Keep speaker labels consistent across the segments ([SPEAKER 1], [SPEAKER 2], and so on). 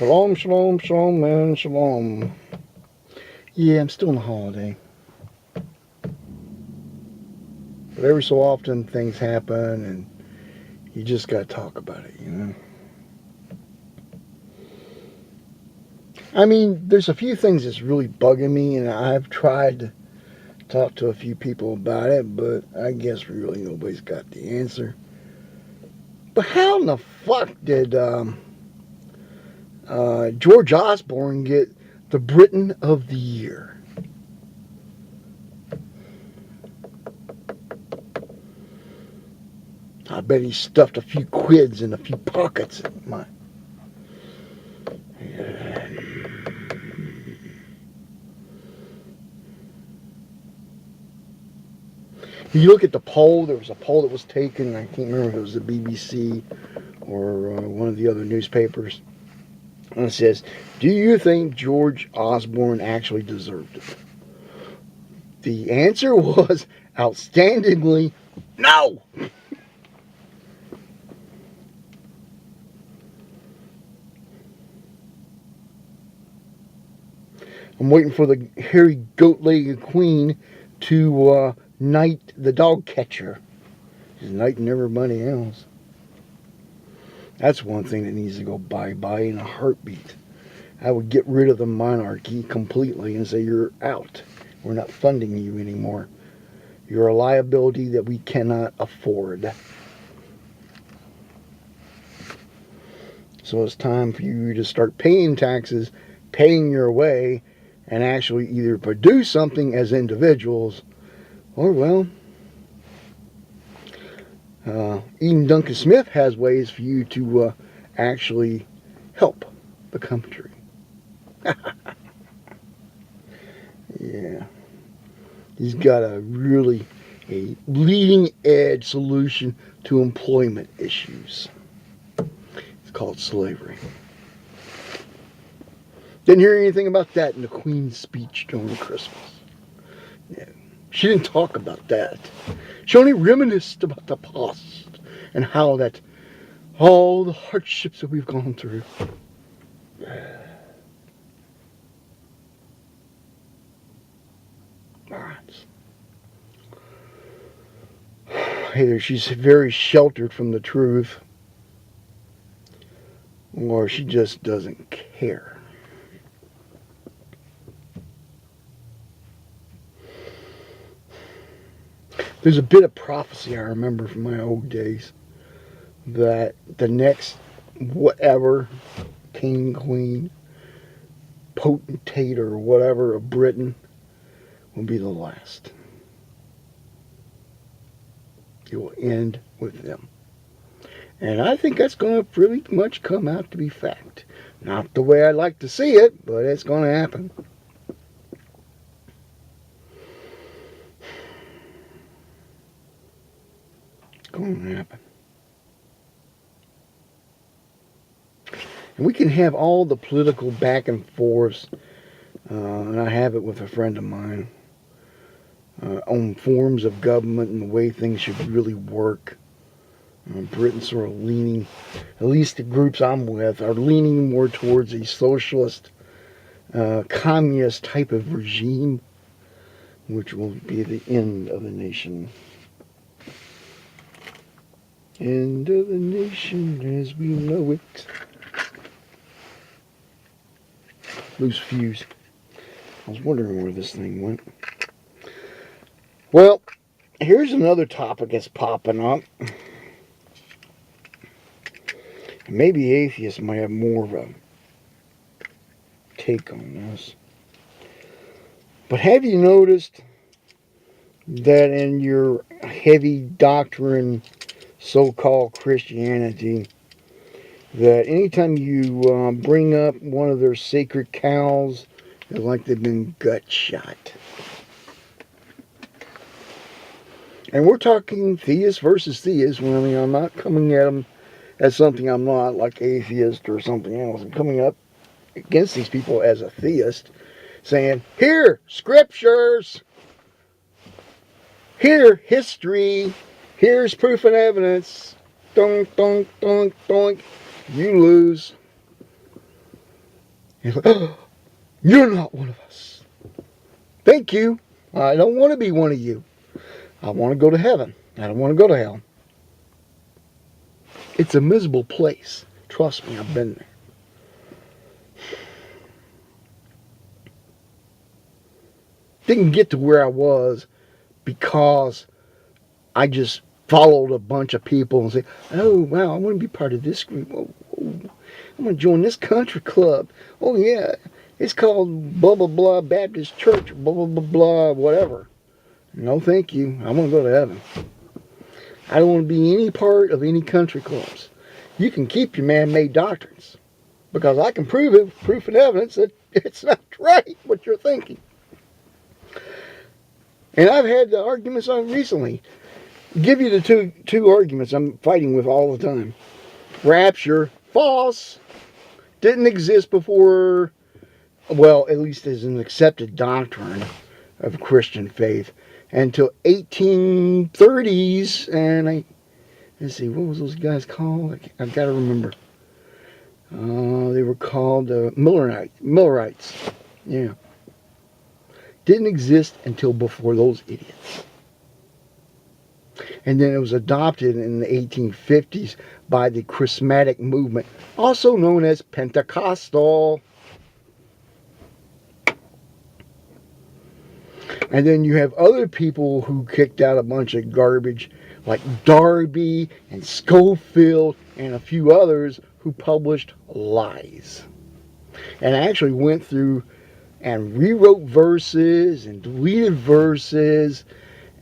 [SPEAKER 1] Shalom, shalom, shalom, man, shalom. Yeah, I'm still on the holiday. But every so often things happen and you just gotta talk about it, you know? I mean, there's a few things that's really bugging me, and I've tried to talk to a few people about it, but I guess really nobody's got the answer. But how in the fuck did George Osborne get the Briton of the Year? I bet he stuffed a few quids in a few pockets in mine. If you look at the poll, there was a poll that was taken, I can't remember if it was the BBC or one of the other newspapers. And it says, do you think George Osborne actually deserved it? The answer was outstandingly no! I'm waiting for the hairy goat-legged queen to knight the dog catcher. She's knighting everybody else. That's one thing that needs to go bye-bye in a heartbeat. I would get rid of the monarchy completely and say, you're out. We're not funding you anymore. You're a liability that we cannot afford. So it's time for you to start paying taxes, paying your way, and actually either produce something as individuals, or, well, Iain Duncan Smith has ways for you to actually help the country. Yeah. He's got a leading edge solution to employment issues. It's called slavery. Didn't hear anything about that in the Queen's speech during Christmas. No. She didn't talk about that. She only reminisced about the past and how that all the hardships that we've gone through. Either she's very sheltered from the truth, or she just doesn't care. There's a bit of prophecy I remember from my old days that the next whatever king, queen, potentate or whatever of Britain will be the last. It will end with them. And I think that's going to pretty much come out to be fact. Not the way I'd like to see it, but it's going to happen. It's going to happen. And we can have all the political back and forth, and I have it with a friend of mine, on forms of government and the way things should really work. Britain's sort of leaning, at least the groups I'm with, are leaning more towards a socialist, communist type of regime, which will be the end of the nation. End of the nation as we know it. Loose fuse. I was wondering where this thing went. Well, here's another topic that's popping up. Maybe atheists might have more of a take on this. But have you noticed that in your heavy doctrine, so-called Christianity, that anytime you bring up one of their sacred cows, it's like they've been gut shot? And we're talking theist versus theist. I mean, I'm not coming at them as something I'm not, like atheist or something else. I'm coming up against these people as a theist, saying, here, scriptures, here, history, here's proof and evidence. Donk, donk, donk, donk. You lose. He's like, oh, you're not one of us. Thank you. I don't want to be one of you. I want to go to heaven. I don't want to go to hell. It's a miserable place. Trust me, I've been there. Didn't get to where I was because I just followed a bunch of people and said, oh, wow, I want to be part of this group. Oh, I'm going to join this country club. Oh, yeah, it's called blah, blah, blah, Baptist Church, blah, blah, blah, blah, whatever. No, thank you. I want to go to heaven. I don't want to be any part of any country clubs. You can keep your man-made doctrines because I can prove it, proof and evidence that it's not right what you're thinking. And I've had the arguments on recently. Give you the two arguments I'm fighting with all the time. Rapture, false. Didn't exist before, well, at least as an accepted doctrine of Christian faith, until 1830s. And let's see, what was those guys called? I've got to remember. They were called Millerites. Yeah. Didn't exist until before those idiots. And then it was adopted in the 1850s by the charismatic movement, also known as Pentecostal. And then you have other people who kicked out a bunch of garbage, like Darby and Schofield and a few others who published lies. And actually went through and rewrote verses and deleted verses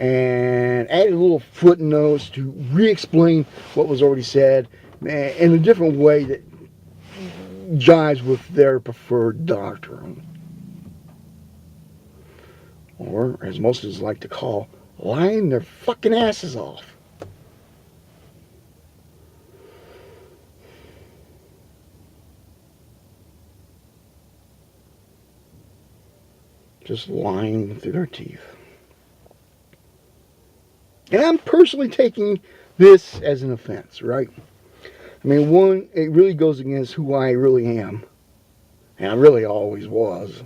[SPEAKER 1] and added little footnotes to re-explain what was already said in a different way that jives with their preferred doctrine. Or, as most of us like to call, lying their fucking asses off. Just lying through their teeth. And I'm personally taking this as an offense, right? I mean, one, it really goes against who I really am. And I really always was.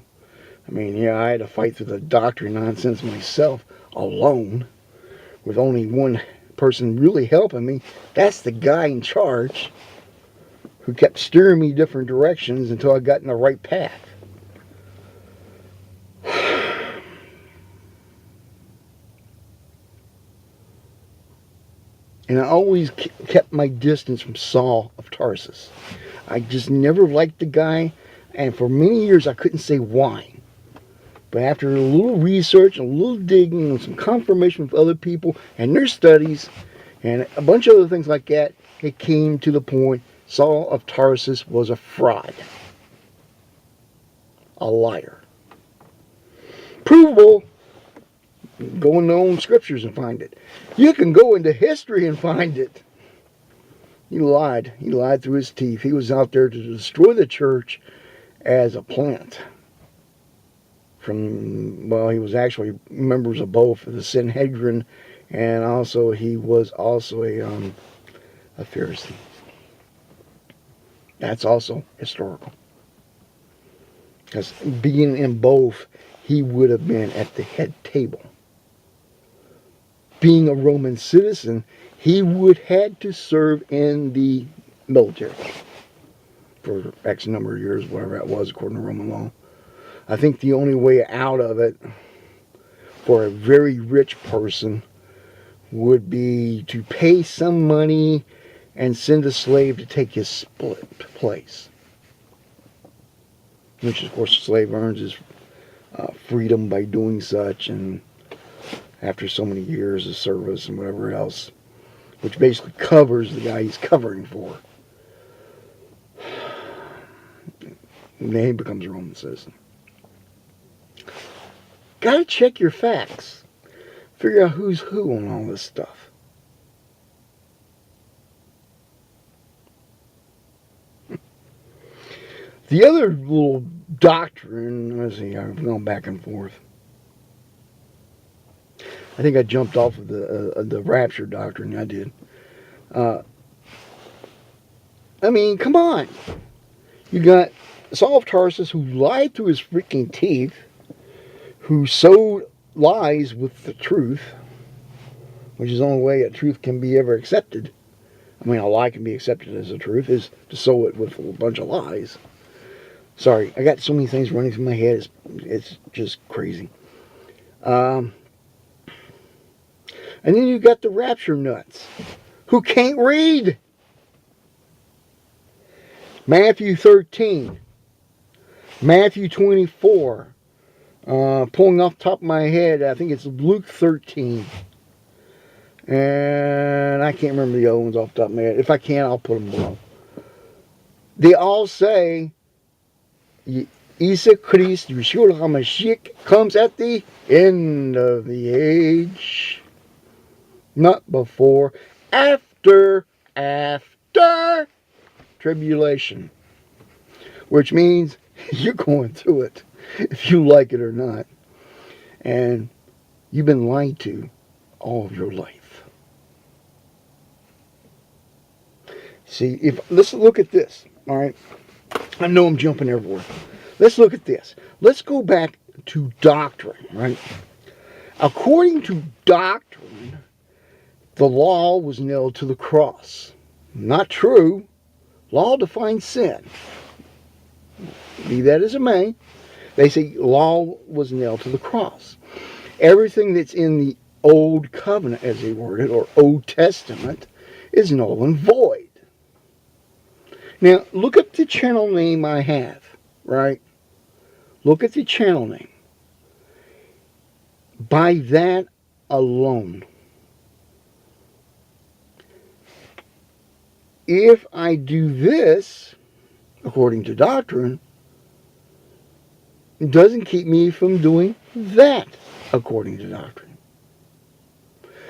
[SPEAKER 1] I mean, yeah, I had to fight through the doctrine nonsense myself alone, with only one person really helping me. That's the guy in charge who kept steering me different directions until I got in the right path. And I always kept my distance from Saul of Tarsus. I just never liked the guy, and for many years I couldn't say why. But after a little research, and a little digging, and some confirmation with other people and their studies, and a bunch of other things like that, it came to the point Saul of Tarsus was a fraud. A liar. Provable. Go in the own scriptures and find it. You can go into history and find it. He lied. He lied through his teeth. He was out there to destroy the church as a plant. Well, he was actually members of both the Sanhedrin, and also he was also a Pharisee. That's also historical. Because being in both, he would have been at the head table. Being a Roman citizen, he would had to serve in the military for X number of years, whatever that was, according to Roman law. I think the only way out of it for a very rich person would be to pay some money and send a slave to take his split place. Which, of course, the slave earns his freedom by doing such, and after so many years of service and whatever else, which basically covers the guy he's covering for. And then he becomes a Roman citizen. Gotta check your facts. Figure out who's who on all this stuff. The other little doctrine, let's see, I've gone back and forth. I think I jumped off of the Rapture doctrine. I did. I mean, come on. You got Saul of Tarsus, who lied through his freaking teeth, who sowed lies with the truth, which is the only way a truth can be ever accepted. I mean, a lie can be accepted as a truth, is to sow it with a bunch of lies. Sorry, I got so many things running through my head, it's just crazy. And then you got the rapture nuts, who can't read. Matthew 13, Matthew 24, pulling off the top of my head, I think it's Luke 13. And I can't remember the other ones off the top of my head. If I can, I'll put them below. They all say, Isa Christ, Yeshua HaMashiach, comes at the end of the age. Not before. After tribulation. Which means you're going through it, if you like it or not. And you've been lied to all of your life. See, let's look at this, all right? I know I'm jumping everywhere. Let's look at this. Let's go back to doctrine, right? According to doctrine, the law was nailed to the cross. Not true. Law defines sin. Be that as it may, they say law was nailed to the cross. Everything that's in the Old Covenant, as they word it, or Old Testament, is null and void. Now, look at the channel name I have, right? Look at the channel name. By that alone, if I do this, according to doctrine, it doesn't keep me from doing that, according to doctrine.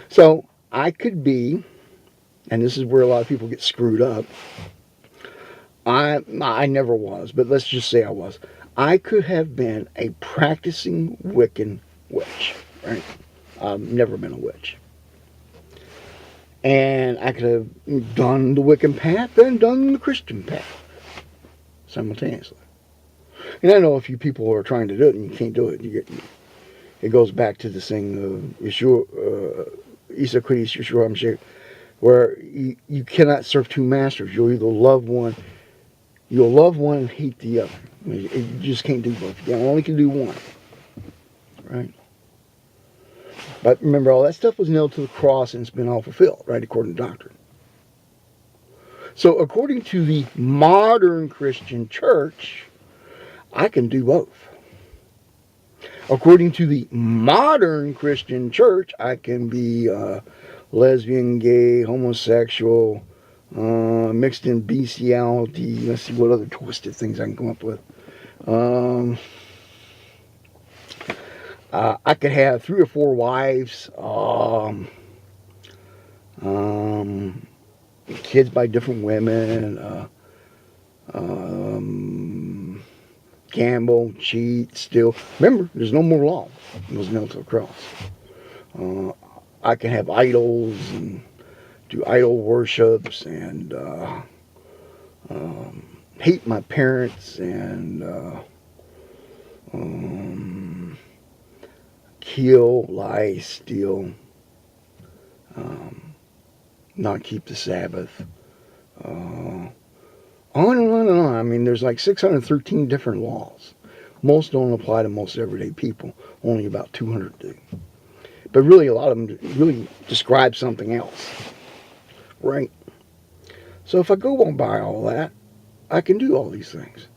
[SPEAKER 1] So, I could be, and this is where a lot of people get screwed up, I never was, but let's just say I was. I could have been a practicing Wiccan witch, right? I've never been a witch. And I could have done the Wiccan path and done the Christian path simultaneously. And I know a few people who are trying to do it and you can't do it. It goes back to this thing of Yeshua, Isa Christ, Yeshua HaMashiach, where you cannot serve two masters. You'll either love one and hate the other. You just can't do both. You only can do one. Right? But remember, all that stuff was nailed to the cross and it's been all fulfilled, right, according to doctrine. So according to the modern Christian church, I can do both. According to the modern Christian church, I can be lesbian, gay, homosexual, mixed in bestiality. Let's see what other twisted things I can come up with. I could have 3 or 4 wives, kids by different women, gamble, cheat, steal. Remember, there's no more law. It was nailed to the cross. I can have idols and do idol worships and hate my parents and kill, lie, steal, not keep the Sabbath, on and on and on. I mean, there's like 613 different laws. Most don't apply to most everyday people. Only about 200 do. But really, a lot of them really describe something else. Right? So if I go on by all that, I can do all these things.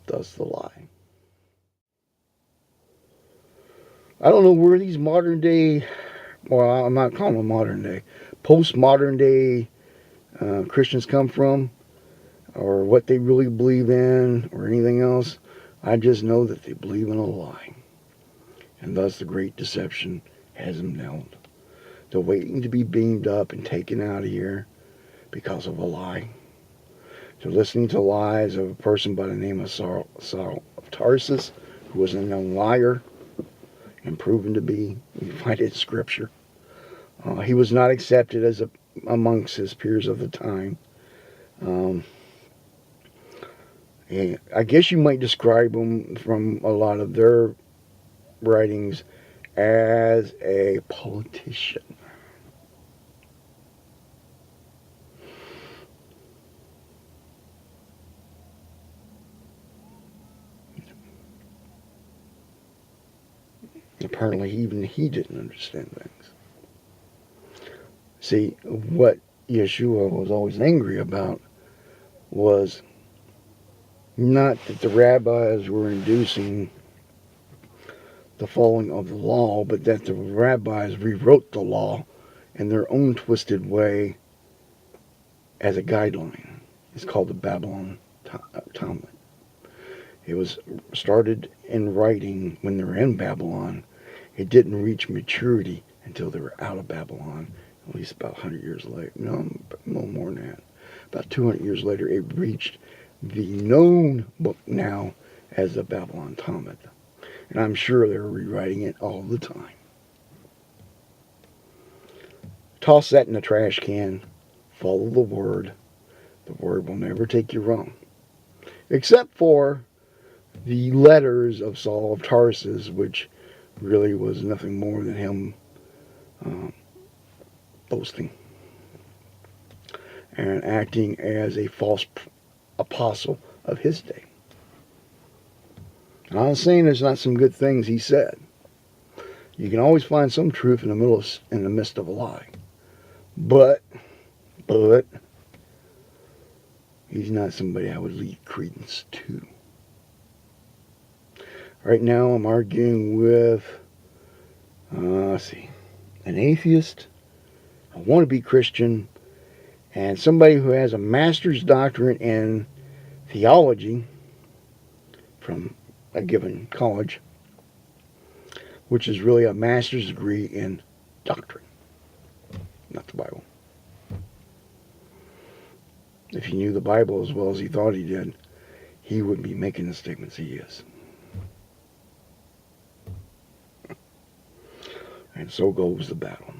[SPEAKER 1] Thus the lie. I don't know where these modern day, well, I'm not calling them modern day, postmodern day Christians come from, or what they really believe in, or anything else. I just know that they believe in a lie. And thus the great deception has them nailed. They're waiting to be beamed up and taken out of here because of a lie. They're listening to lies of a person by the name of Saul of Tarsus, who was a known liar and proven to be. We find it in Scripture. He was not accepted as amongst his peers of the time. I guess you might describe him from a lot of their writings as a politician. Apparently, even he didn't understand things. See, what Yeshua was always angry about was not that the rabbis were inducing the following of the law, but that the rabbis rewrote the law in their own twisted way as a guideline. It's called the Babylon Talmud. It was started in writing when they were in Babylon. It didn't reach maturity until they were out of Babylon, at least about 100 years later. No more than that. About 200 years later, it reached the known book now as the Babylon Talmud. And I'm sure they're rewriting it all the time. Toss that in the trash can. Follow the Word. The Word will never take you wrong. Except for the letters of Saul of Tarsus, which really was nothing more than him boasting and acting as a false apostle of his day. And I'm saying there's not some good things he said. You can always find some truth in the midst of a lie. But he's not somebody I would lead credence to. Right now I'm arguing with, let's see, an atheist, a wannabe Christian, and somebody who has a master's doctorate in theology from a given college, which is really a master's degree in doctrine, not the Bible. If he knew the Bible as well as he thought he did, he wouldn't be making the statements he is. And so goes the battle.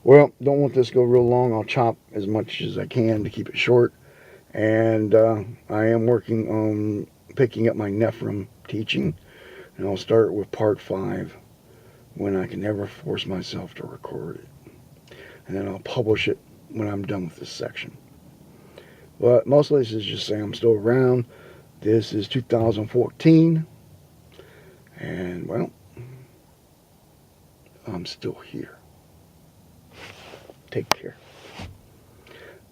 [SPEAKER 1] Well, don't want this to go real long. I'll chop as much as I can to keep it short. And I am working on picking up my Nephilim teaching. And I'll start with part 5 when I can never force myself to record it. And then I'll publish it when I'm done with this section. But mostly this is just saying I'm still around. This is 2014. And, well, I'm still here. Take care.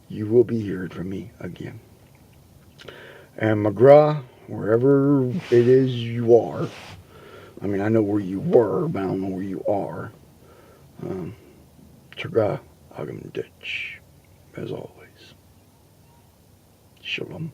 [SPEAKER 1] You will be hearing from me again. And McGraw, wherever it is you are, I mean, I know where you were, but I don't know where you are. Chaga Agam Ditch, as always. Shalom.